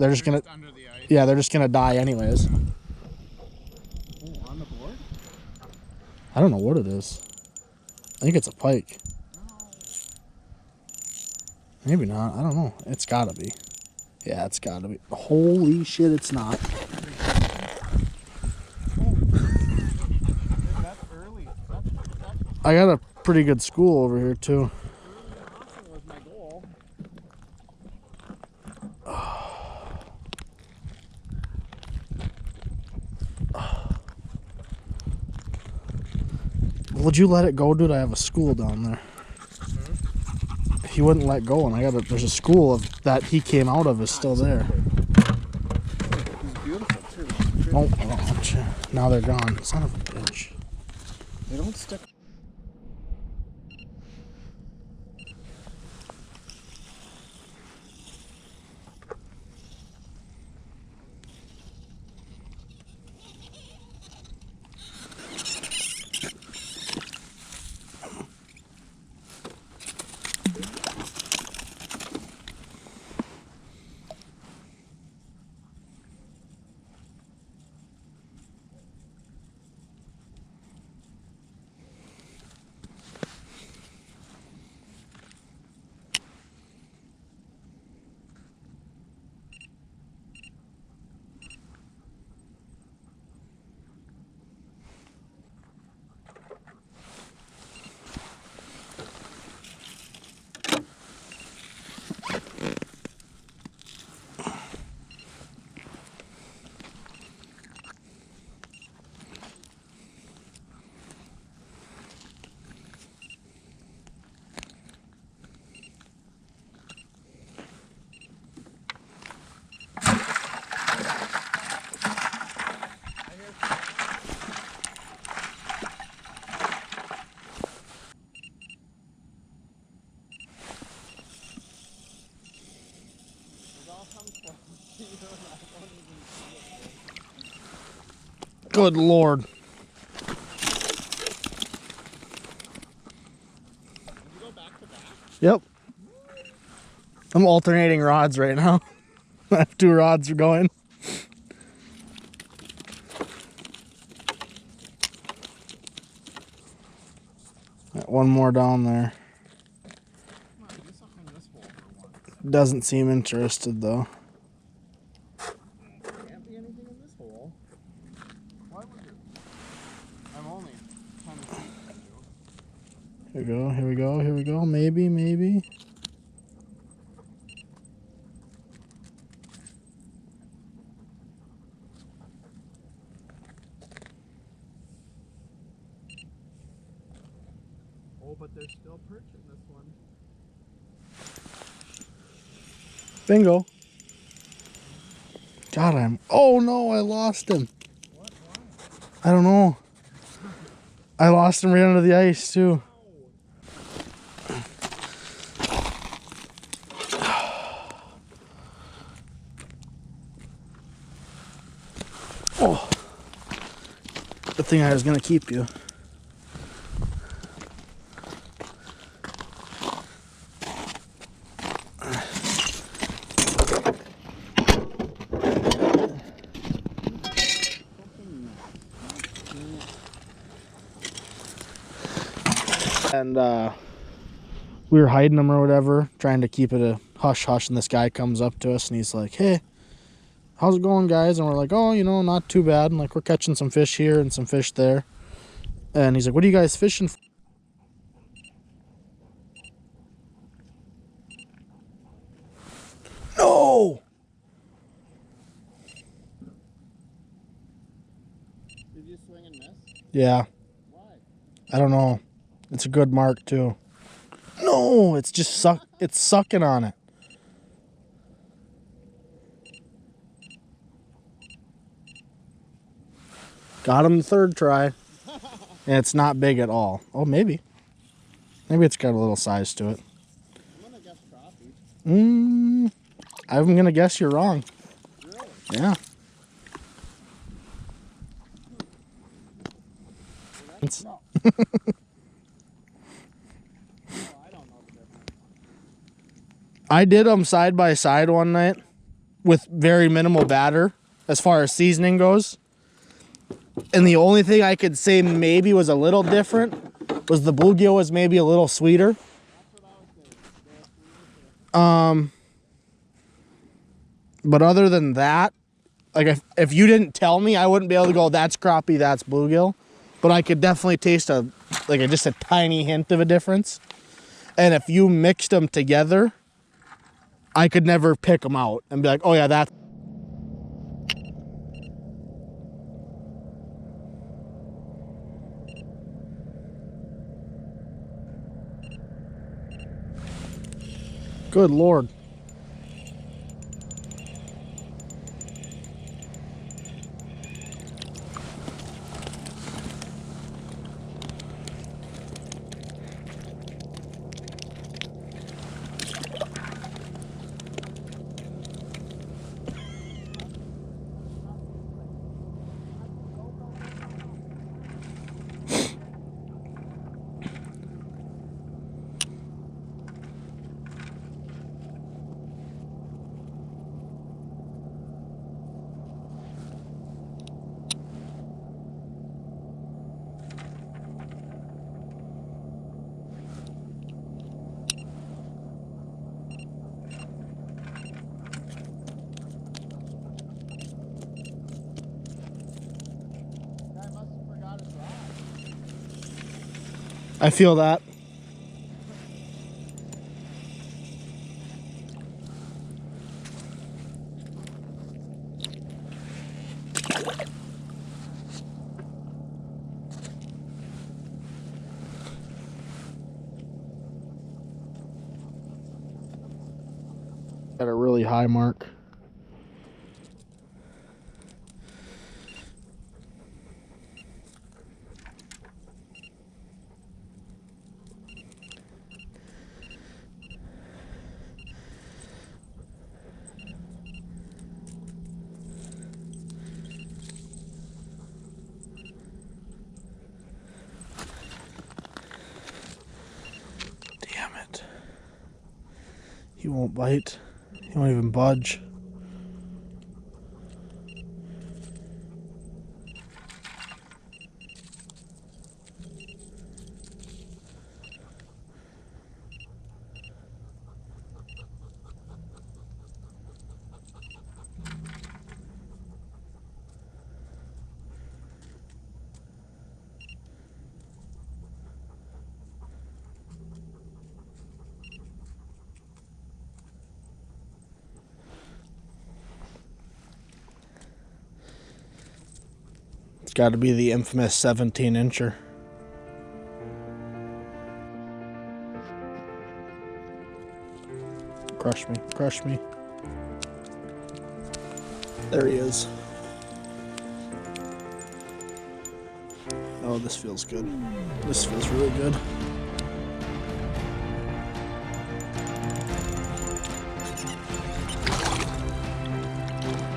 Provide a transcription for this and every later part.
they're just gonna, under the ice. yeah, they're just gonna die anyways. Oh, on the board? I don't know what it is. I think it's a pike. No. Maybe not. I don't know. It's gotta be. Yeah, it's gotta be. Holy shit, it's not. That's early. That's I got a pretty good school over here too. was my goal. Would you let it go, dude? I have a school down there. He wouldn't let go, and there's a school of that he came out of is still there. He's beautiful too. Oh, now they're gone. Son of a bitch. They don't stick. Good Lord. Did you go back to back? Yep. I'm alternating rods right now. I have 2 rods going. Got one more down there. Come on, do something in this hole for once. Doesn't seem interested though. Can't be anything in this hole. Why would you? I'm only 10 feet from you. Here we go, here we go, here we go. Maybe, maybe. Oh, but there's still perch in this one. Bingo. God, oh no, I lost him. What? Why? I don't know. I lost him right under the ice too. Oh. Good thing I was gonna keep you. And we were hiding them or whatever, trying to keep it a hush-hush, and this guy comes up to us and he's like, hey, how's it going, guys? And we're like, oh, you know, not too bad. And like, we're catching some fish here and some fish there. And he's like, what are you guys fishing for? No! Did you swing and miss? Yeah. Why? I don't know. It's a good mark too. No, it's just it's sucking on it. Got him the 3rd try. And it's not big at all. Oh, maybe. Maybe it's got a little size to it. I'm gonna guess crappie. I'm gonna guess you're wrong. Really? Yeah. No. I don't know the difference. I did them side by side one night, with very minimal batter as far as seasoning goes. And the only thing I could say maybe was a little different was the bluegill was maybe a little sweeter. But other than that, like if you didn't tell me, I wouldn't be able to go, that's crappie, that's bluegill. But I could definitely taste just a tiny hint of a difference. And if you mixed them together, I could never pick them out and be like, oh yeah, that's. Good Lord. I feel that. Got a really high mark. Damn it. He won't bite. He won't even budge. It's got to be the infamous 17-incher. Crush me, crush me. There he is. Oh, this feels good. This feels really good.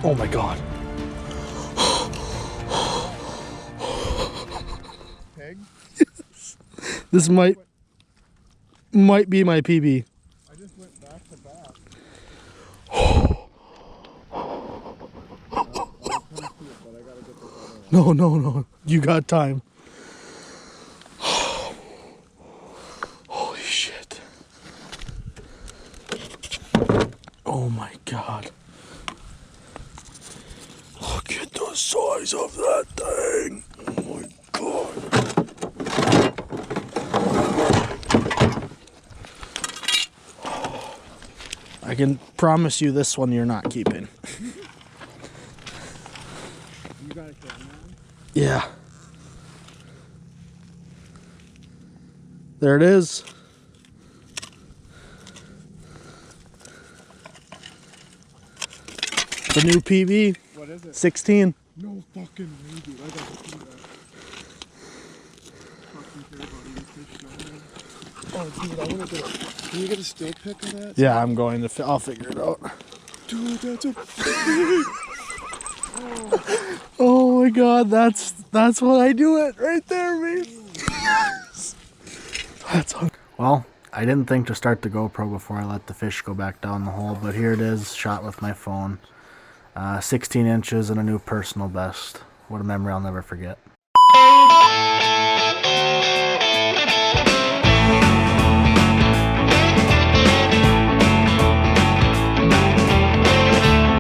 Oh my God. Peg? Yes. This might be my PB. I just went back to back. No. You got time. Holy shit. Oh my God. Look at the size of that thing. Oh my God. I can promise you this one you're not keeping. You got it, man. Yeah. There it is. The new PV. What is it? 16. No fucking way, dude. I gotta see that. Fucking care about eating fish, man. Oh, dude, I wanna get a... Can you get a still pic of that? Yeah, I'm going to. I'll figure it out. Dude, that's a... Oh my God, that's what I do it right there, man. That's well, I didn't think to start the GoPro before I let the fish go back down the hole, but here it is, shot with my phone. 16 inches and a new personal best. What a memory I'll never forget.